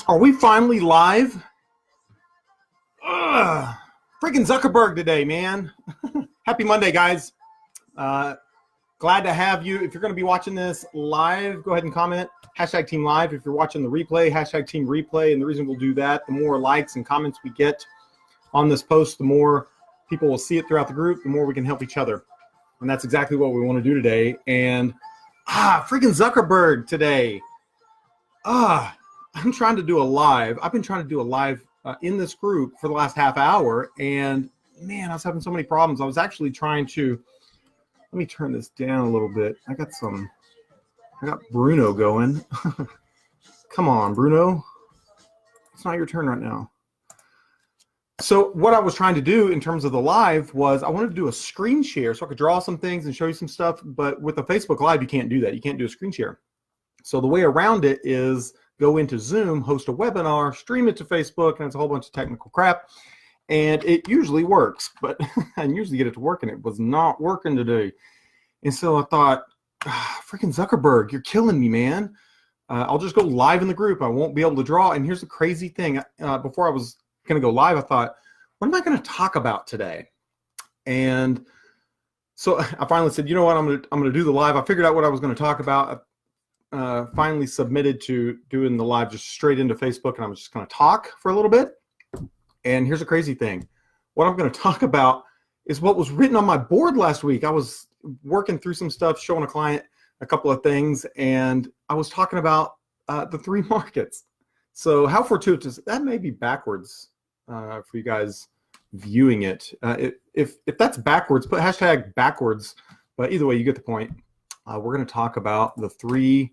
Are we finally live? Ugh. Freaking Zuckerberg today, man. Happy Monday, guys. Glad to have you. If you're going to be watching this live, go ahead and comment. Hashtag Team Live. If you're watching the replay, hashtag Team Replay. And the reason we'll do that, the more likes and comments we get on this post, the more people will see it throughout the group, the more we can help each other. And that's exactly what we want to do today. And freaking Zuckerberg today. I'm trying to do a live. I've been trying to do a live in this group for the last half hour. And man, I was having so many problems. I was actually trying to, let me turn this down a little bit. I got Bruno going. Come on, Bruno. It's not your turn right now. So what I was trying to do in terms of the live was I wanted to do a screen share so I could draw some things and show you some stuff. But with the Facebook Live, you can't do that. You can't do a screen share. So the way around it is go into Zoom, host a webinar, stream it to Facebook, and it's a whole bunch of technical crap. And it usually works, but I usually get it to work, and it was not working today. And so I thought, freaking Zuckerberg, you're killing me, man. I'll just go live in the group. I won't be able to draw. And here's the crazy thing. Before I was going to go live, I thought, what am I going to talk about today? And so I finally said, you know what, I'm going to do the live. I figured out what I was going to talk about. Finally submitted to doing the live just straight into Facebook, and I'm just going to talk for a little bit. And here's the crazy thing. What I'm going to talk about is what was written on my board last week. I was working through some stuff, showing a client a couple of things, and I was talking about the three markets. So how fortuitous. That may be backwards for you guys viewing it. If that's backwards, put hashtag backwards. But either way, you get the point. We're going to talk about the three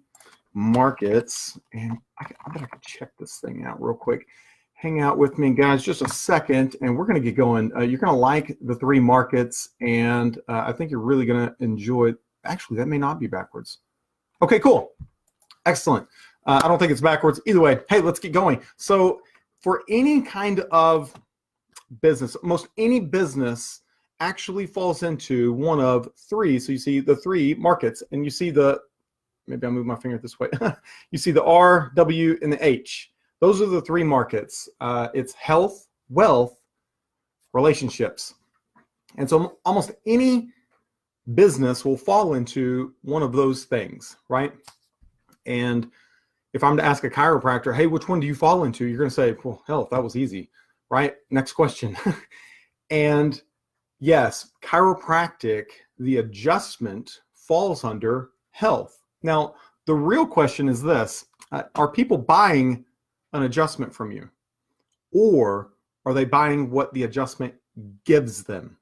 markets, and I bet I can check this thing out real quick. Hang out with me, guys, just a second, and we're going to get going. You're going to like the three markets, and I think you're really going to enjoy it. Actually, that may not be backwards. Okay, cool. Excellent. I don't think it's backwards. Either way, hey, let's get going. So for any kind of business, most any business actually falls into one of three. So you see the three markets, and you see the, maybe I'll move my finger this way. You see the R, W, and the H. Those are the three markets. It's health, wealth, relationships. And so almost any business will fall into one of those things, right? And if I'm to ask a chiropractor, hey, which one do you fall into? You're going to say, well, health, that was easy, right? Next question. And yes, chiropractic, the adjustment falls under health. Now, the real question is this, are people buying an adjustment from you? Or are they buying what the adjustment gives them?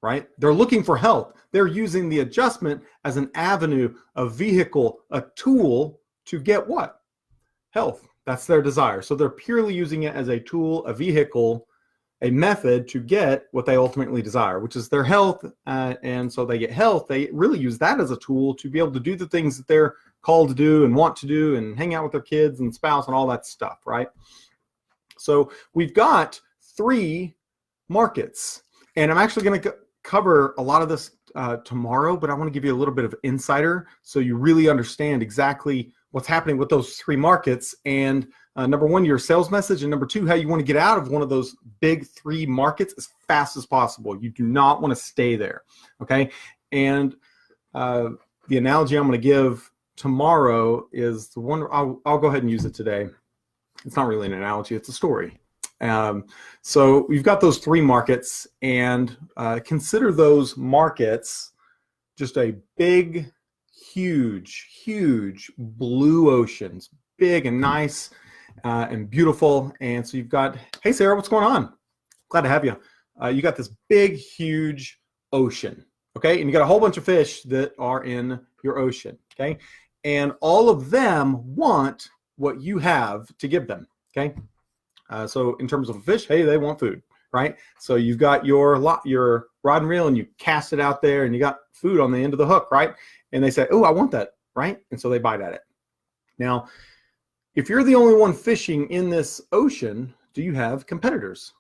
Right? They're looking for health. They're using the adjustment as an avenue, a vehicle, a tool to get what? Health. That's their desire. So they're purely using it as a tool, a vehicle, a method to get what they ultimately desire, which is their health. And so they get health. They really use that as a tool to be able to do the things that they're called to do and want to do and hang out with their kids and spouse and all that stuff, right? So we've got three markets, and I'm actually going to cover a lot of this tomorrow, but I want to give you a little bit of insider so you really understand exactly what's happening with those three markets. And number one, your sales message, and number two, how you want to get out of one of those big three markets as fast as possible. You do not want to stay there, okay? And the analogy I'm going to give tomorrow is the one, I'll go ahead and use it today. It's not really an analogy, it's a story. So we've got those three markets, and consider those markets just a big, huge blue oceans, big and nice and beautiful. And so you've got, hey Sarah, what's going on? Glad to have you. You got this big, huge ocean, okay? And you got a whole bunch of fish that are in your ocean, okay? And all of them want what you have to give them, okay? So in terms of fish, hey, they want food, right? So you've got your rod and reel, and you cast it out there, and you got food on the end of the hook, right? And they say, oh, I want that, right? And so they bite at it. Now, if you're the only one fishing in this ocean, do you have competitors?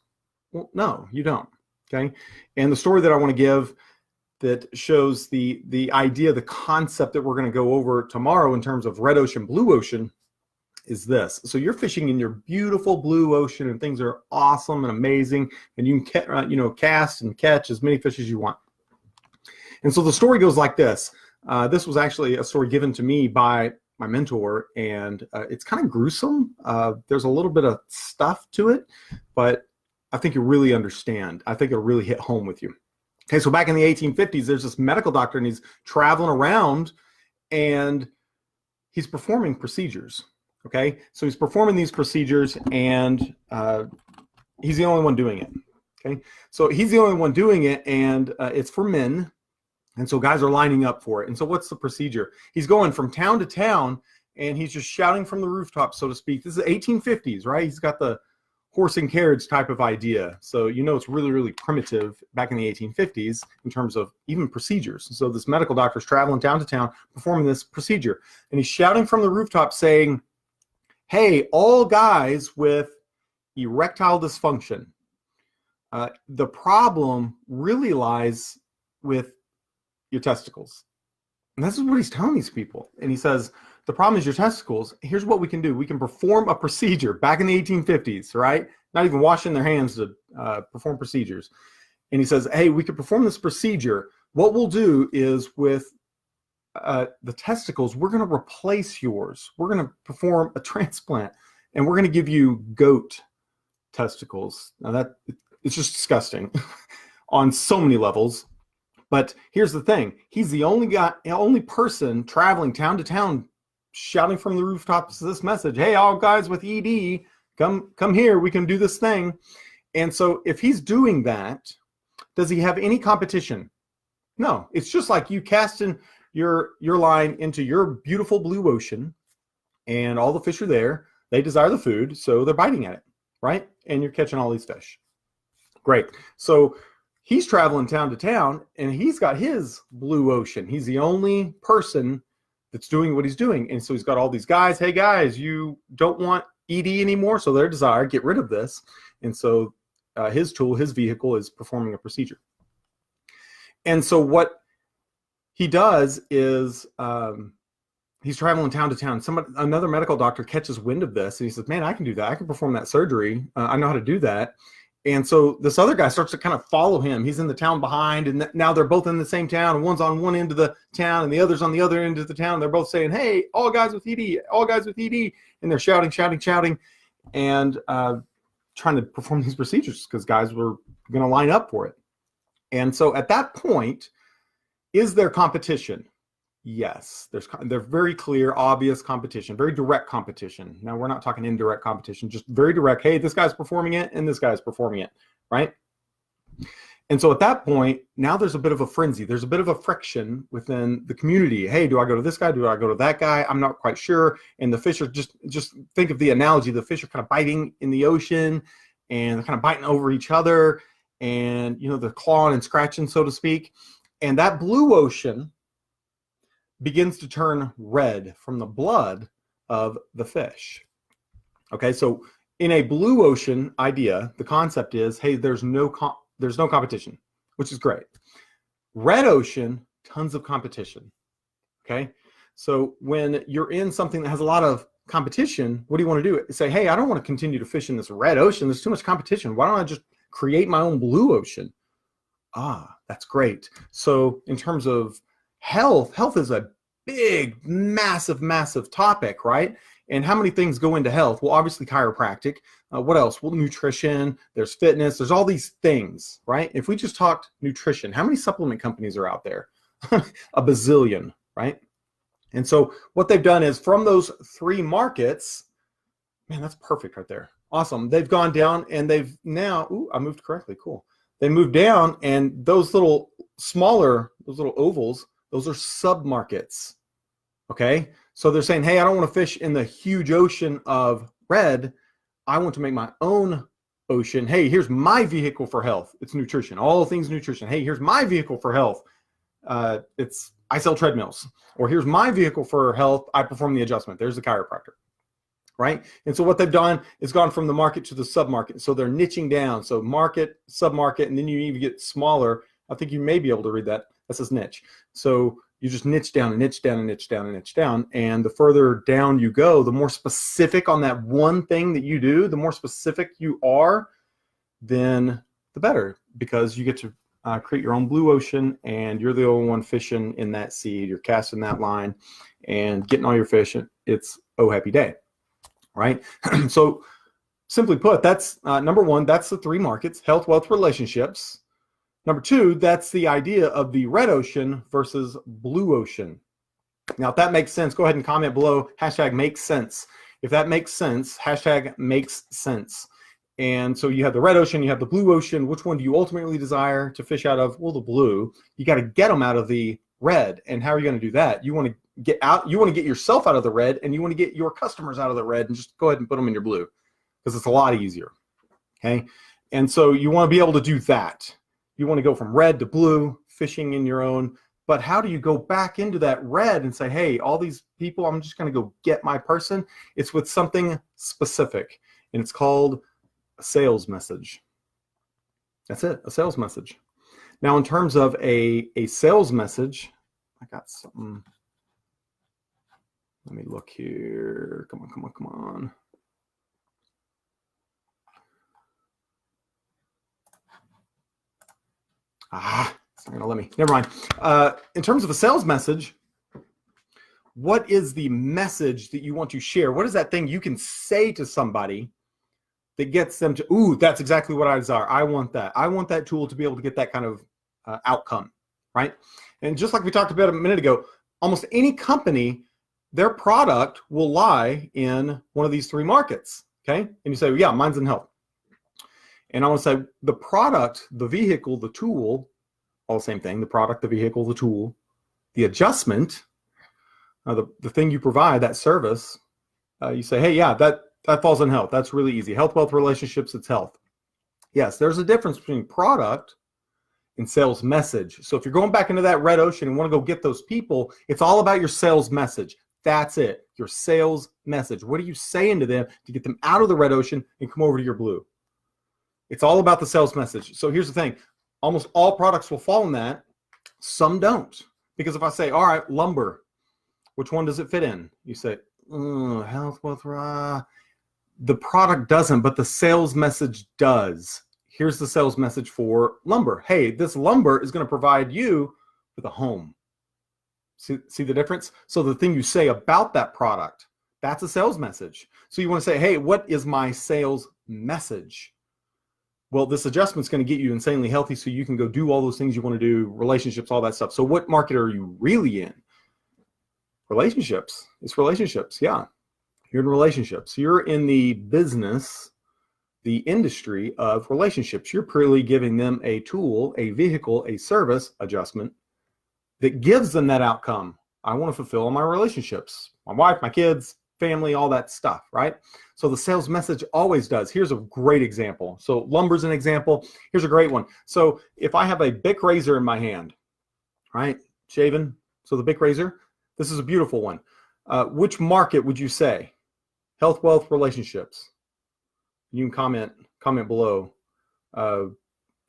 Well, no, you don't, okay? And the story that I want to give that shows the idea, the concept that we're going to go over tomorrow in terms of red ocean, blue ocean is this. So you're fishing in your beautiful blue ocean and things are awesome and amazing, and you can cast and catch as many fish as you want. And so the story goes like this. This was actually a story given to me by my mentor, and it's kind of gruesome. There's a little bit of stuff to it, but I think you'll really understand. I think it'll really hit home with you. Okay, so back in the 1850s, there's this medical doctor, and he's traveling around, and he's performing procedures. Okay, so he's performing these procedures, and he's the only one doing it. Okay, so he's the only one doing it, and it's for men. And so guys are lining up for it. And so what's the procedure? He's going from town to town, and he's just shouting from the rooftop, so to speak. This is the 1850s, right? He's got the horse and carriage type of idea. So it's really, really primitive back in the 1850s in terms of even procedures. So this medical doctor's traveling town to town performing this procedure. And he's shouting from the rooftop saying, hey, all guys with erectile dysfunction. The problem really lies with your testicles. And this is what he's telling these people. And he says, the problem is your testicles. Here's what we can do. We can perform a procedure back in the 1850s, right? Not even washing their hands to perform procedures. And he says, hey, we could perform this procedure. What we'll do is with the testicles, we're going to replace yours. We're going to perform a transplant, and we're going to give you goat testicles. Now it's just disgusting on so many levels. But here's the thing. He's the only person traveling town to town shouting from the rooftops this message. Hey, all guys with ED, come here. We can do this thing. And so if he's doing that, does he have any competition? No. It's just like you casting your line into your beautiful blue ocean, and all the fish are there. They desire the food, so they're biting at it, right? And you're catching all these fish. Great. So he's traveling town to town, and he's got his blue ocean. He's the only person that's doing what he's doing. And so he's got all these guys. Hey, guys, you don't want ED anymore, so their desire, get rid of this. And so his tool, his vehicle is performing a procedure. And so what he does is he's traveling town to town. Another medical doctor catches wind of this, and he says, man, I can do that. I can perform that surgery. I know how to do that. And so this other guy starts to kind of follow him. He's in the town behind, and now they're both in the same town. And one's on one end of the town, and the other's on the other end of the town. They're both saying, hey, all guys with ED, all guys with ED. And they're shouting, and trying to perform these procedures because guys were going to line up for it. And so at that point, is there competition? Yes, there's very clear, obvious competition, very direct competition. Now, we're not talking indirect competition, just very direct. Hey, this guy's performing it, and this guy's performing it, right? And so at that point, now there's a bit of a frenzy. There's a bit of a friction within the community. Hey, do I go to this guy? Do I go to that guy? I'm not quite sure. And the fish are just think of the analogy. The fish are kind of biting in the ocean, and they're kind of biting over each other, and they're clawing and scratching, so to speak. And that blue ocean begins to turn red from the blood of the fish. Okay, so in a blue ocean idea, the concept is, hey, there's no competition, which is great. Red ocean, tons of competition. Okay, so when you're in something that has a lot of competition, what do you want to do? Say, hey, I don't want to continue to fish in this red ocean. There's too much competition. Why don't I just create my own blue ocean? That's great. So in terms of health is a big, massive topic, right? And how many things go into health? Well, obviously chiropractic. What else? Well, nutrition, there's fitness, there's all these things, right? If we just talked nutrition, how many supplement companies are out there? A bazillion, right? And so what they've done is from those three markets, man, that's perfect right there. Awesome. They've gone down, and they've now, I moved correctly, cool. They moved down, and those little ovals, those are sub-markets, okay? So they're saying, hey, I don't want to fish in the huge ocean of red. I want to make my own ocean. Hey, here's my vehicle for health. It's nutrition, all things nutrition. Hey, here's my vehicle for health. I sell treadmills. Or here's my vehicle for health. I perform the adjustment. There's the chiropractor, right? And so what they've done is gone from the market to the sub-market. So they're niching down. So market, sub-market, and then you even get smaller. I think you may be able to read that. That's his niche. So you just niche down and niche down and niche down and niche down. And the further down you go, the more specific on that one thing that you do, the more specific you are, then the better, because you get to create your own blue ocean, and you're the only one fishing in that seed. You're casting that line and getting all your fish. It's oh happy day, right? So simply put, that's number one, that's the three markets: health, wealth, relationships. Number two, that's the idea of the red ocean versus blue ocean. Now, if that makes sense, go ahead and comment below, #makes sense. If that makes sense, #makes sense. And so you have the red ocean, you have the blue ocean. Which one do you ultimately desire to fish out of? Well, the blue. You got to get them out of the red. And how are you going to do that? You want to get out, you want to get yourself out of the red, and you want to get your customers out of the red, and just go ahead and put them in your blue, because it's a lot easier. Okay. And so you want to be able to do that. You want to go from red to blue, fishing in your own. But how do you go back into that red and say, hey, all these people, I'm just going to go get my person? It's with something specific, and it's called a sales message. That's it, a sales message. Now, in terms of a sales message, I got something. Let me look here. Come on, come on, come on. It's not gonna let me. Never mind. In terms of a sales message, what is the message that you want to share? What is that thing you can say to somebody that gets them to, ooh, that's exactly what I desire. I want that. I want that tool to be able to get that kind of outcome, right? And just like we talked about a minute ago, almost any company, their product will lie in one of these three markets, okay? And you say, well, yeah, mine's in health. And I want to say the product, the vehicle, the tool, all the same thing: the product, the vehicle, the tool, the adjustment, the thing you provide, that service. You say, hey, yeah, that falls in health. That's really easy. Health, wealth, relationships, it's health. Yes, there's a difference between product and sales message. So if you're going back into that red ocean and want to go get those people, it's all about your sales message. That's it, your sales message. What are you saying to them to get them out of the red ocean and come over to your blue? It's all about the sales message. So here's the thing. Almost all products will fall in that. Some don't. Because if I say, all right, lumber, which one does it fit in? You say, health, wealth, the product doesn't, but the sales message does. Here's the sales message for lumber. Hey, this lumber is going to provide you with a home. See the difference? So the thing you say about that product, that's a sales message. So you want to say, hey, what is my sales message? Well, this adjustment's going to get you insanely healthy so you can go do all those things you want to do, relationships, all that stuff. So what market are you really in? Relationships. It's relationships. Yeah. You're in relationships. You're in the business, the industry of relationships. You're purely giving them a tool, a vehicle, a service adjustment that gives them that outcome. I want to fulfill all my relationships, my wife, my kids, family, all that stuff, right? So the sales message always does. Here's a great example. So lumber's an example. Here's a great one. So if I have a Bic razor in my hand, right, shaving, so the Bic razor, this is a beautiful one. Which market would you say? Health, wealth, relationships. You can comment below.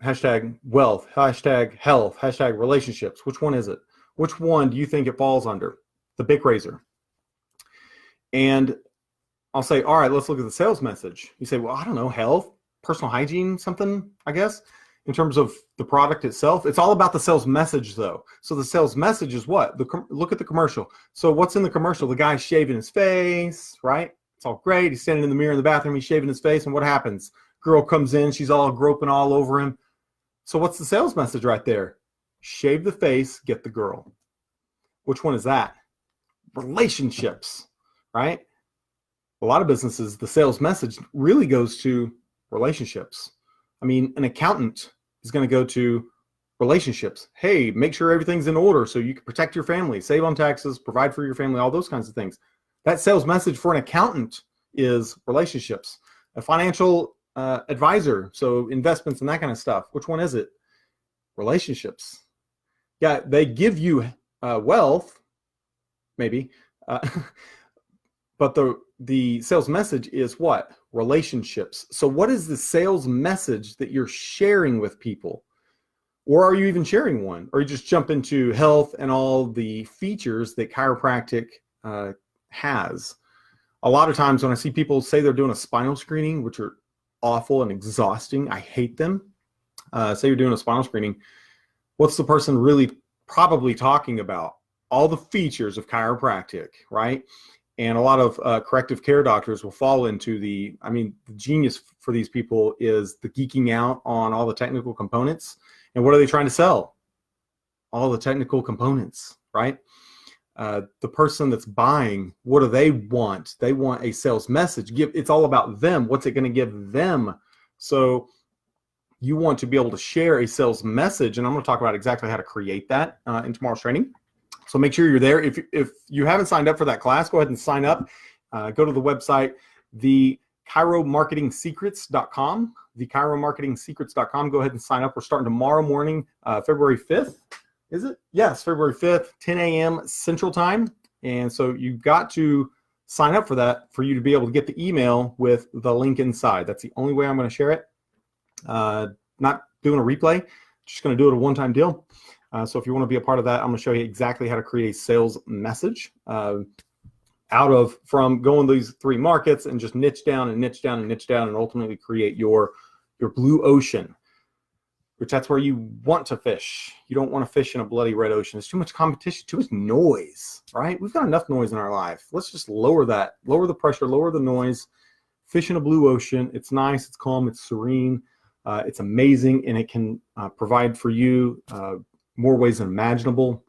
Hashtag wealth, hashtag health, hashtag relationships. Which one is it? Which one do you think it falls under? The Bic razor. And I'll say, all right, let's look at the sales message. You say, well, I don't know, health, personal hygiene, something, I guess, in terms of the product itself. It's all about the sales message, though. So the sales message is what? Look at the commercial. So what's in the commercial? The guy's shaving his face, right? It's all great. He's standing in the mirror in the bathroom. He's shaving his face. And what happens? Girl comes in. She's all groping all over him. So what's the sales message right there? Shave the face, get the girl. Which one is that? Relationships, right? A lot of businesses, the sales message really goes to relationships. I mean, an accountant is going to go to relationships. Hey, make sure everything's in order so you can protect your family, save on taxes, provide for your family, all those kinds of things. That sales message for an accountant is relationships. A financial advisor, so investments and that kind of stuff. Which one is it? Relationships. Yeah, they give you wealth, maybe, but the sales message is what? Relationships. So what is the sales message that you're sharing with people? Or are you even sharing one? Or you just jump into health and all the features that chiropractic has? A lot of times when I see people say they're doing a spinal screening, which are awful and exhausting, I hate them. Say you're doing a spinal screening, what's the person really probably talking about? All the features of chiropractic, right? And a lot of corrective care doctors will fall into the genius for these people is the geeking out on all the technical components. And what are they trying to sell? All the technical components, right? The person that's buying, what do they want? They want a sales message. It's all about them. What's it going to give them? So you want to be able to share a sales message, and I'm going to talk about exactly how to create that in tomorrow's training. So make sure you're there. If you haven't signed up for that class, go ahead and sign up. Go to the website, thechiromarketingsecrets.com, thechiromarketingsecrets.com. Go ahead and sign up. We're starting tomorrow morning, February 5th. Is it? Yes, February 5th, 10 a.m. Central Time. And so you've got to sign up for that for you to be able to get the email with the link inside. That's the only way I'm going to share it. Not doing a replay, just going to do it a one-time deal. So if you want to be a part of that, I'm going to show you exactly how to create a sales message from going these 3 markets and just niche down and niche down and niche down and ultimately create your blue ocean, which that's where you want to fish. You don't want to fish in a bloody red ocean. There's too much competition, too much noise, right? We've got enough noise in our life. Let's just lower that, lower the pressure, lower the noise, fish in a blue ocean. It's nice, it's calm, it's serene, it's amazing, and it can provide for you more ways than imaginable.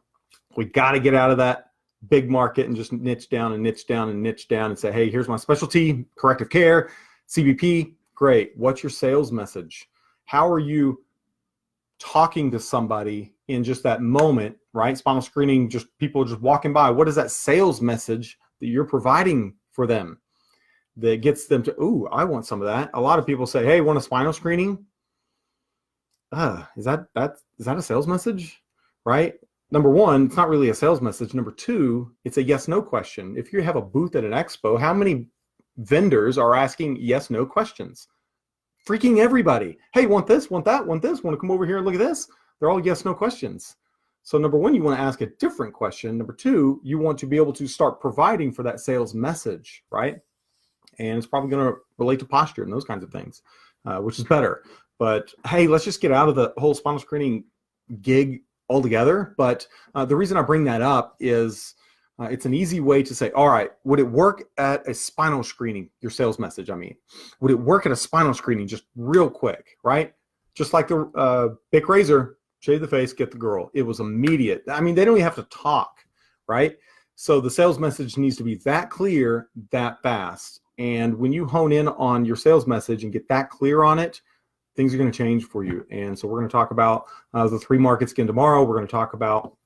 We got to get out of that big market and just niche down and niche down and niche down and say, hey, here's my specialty, corrective care, CBP. Great. What's your sales message? How are you talking to somebody in just that moment, right? Spinal screening, just people just walking by. What is that sales message that you're providing for them that gets them to, ooh, I want some of that? A lot of people say, hey, want a spinal screening? Is that a sales message, right? Number one, it's not really a sales message. Number two, it's a yes/no question. If you have a booth at an expo, how many vendors are asking yes/no questions? Freaking everybody. Hey, want this, want that, want this, want to come over here and look at this? They're all yes/no questions. So number one, you want to ask a different question. Number two, you want to be able to start providing for that sales message, right? And it's probably going to relate to posture and those kinds of things, which is better. But hey, let's just get out of the whole spinal screening gig altogether. But the reason I bring that up is it's an easy way to say, all right, would it work at a spinal screening, your sales message, would it work at a spinal screening just real quick, right? Just like the Bic razor, shave the face, get the girl. It was immediate. They don't even have to talk, right? So the sales message needs to be that clear, that fast. And when you hone in on your sales message and get that clear on it, things are going to change for you. And so we're going to talk about the 3 markets again tomorrow. We're going to talk about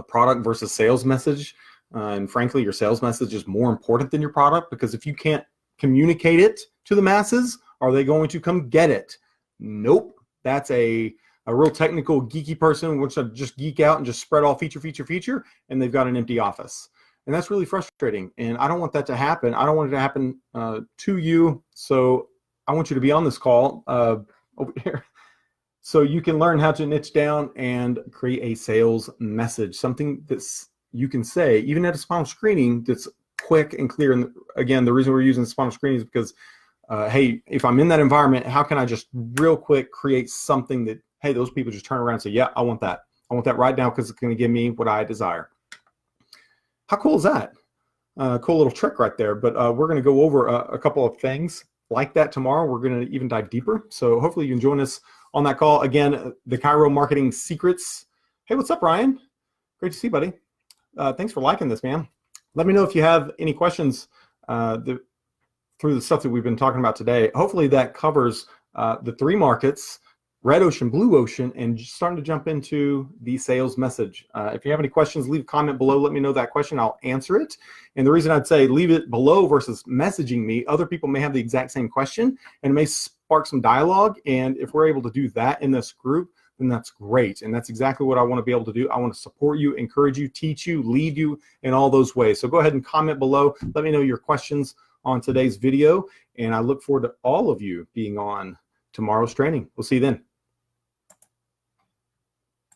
product versus sales message. And frankly, your sales message is more important than your product, because if you can't communicate it to the masses, are they going to come get it? Nope. That's a real technical, geeky person which will just geek out and just spread all feature, and they've got an empty office. And that's really frustrating. And I don't want that to happen. I don't want it to happen to you. So I want you to be on this call over here so you can learn how to niche down and create a sales message, something that's you can say, even at a spinal screening, that's quick and clear. And again, the reason we're using spinal screening is because, hey, if I'm in that environment, how can I just real quick create something that, hey, those people just turn around and say, yeah, I want that. I want that right now because it's going to give me what I desire. How cool is that? Cool little trick right there. But we're going to go over a couple of things like that tomorrow. We're going to even dive deeper. So hopefully you can join us on that call. Again, the Chiro Marketing Secrets. Hey, what's up, Ryan? Great to see you, buddy. Thanks for liking this, man. Let me know if you have any questions through the stuff that we've been talking about today. Hopefully that covers the 3 markets, red ocean, blue ocean, and starting to jump into the sales message. If you have any questions, leave a comment below. Let me know that question. I'll answer it. And the reason I'd say leave it below versus messaging me, other people may have the exact same question and it may spark some dialogue. And if we're able to do that in this group, then that's great. And that's exactly what I want to be able to do. I want to support you, encourage you, teach you, lead you in all those ways. So go ahead and comment below. Let me know your questions on today's video. And I look forward to all of you being on tomorrow's training. We'll see you then.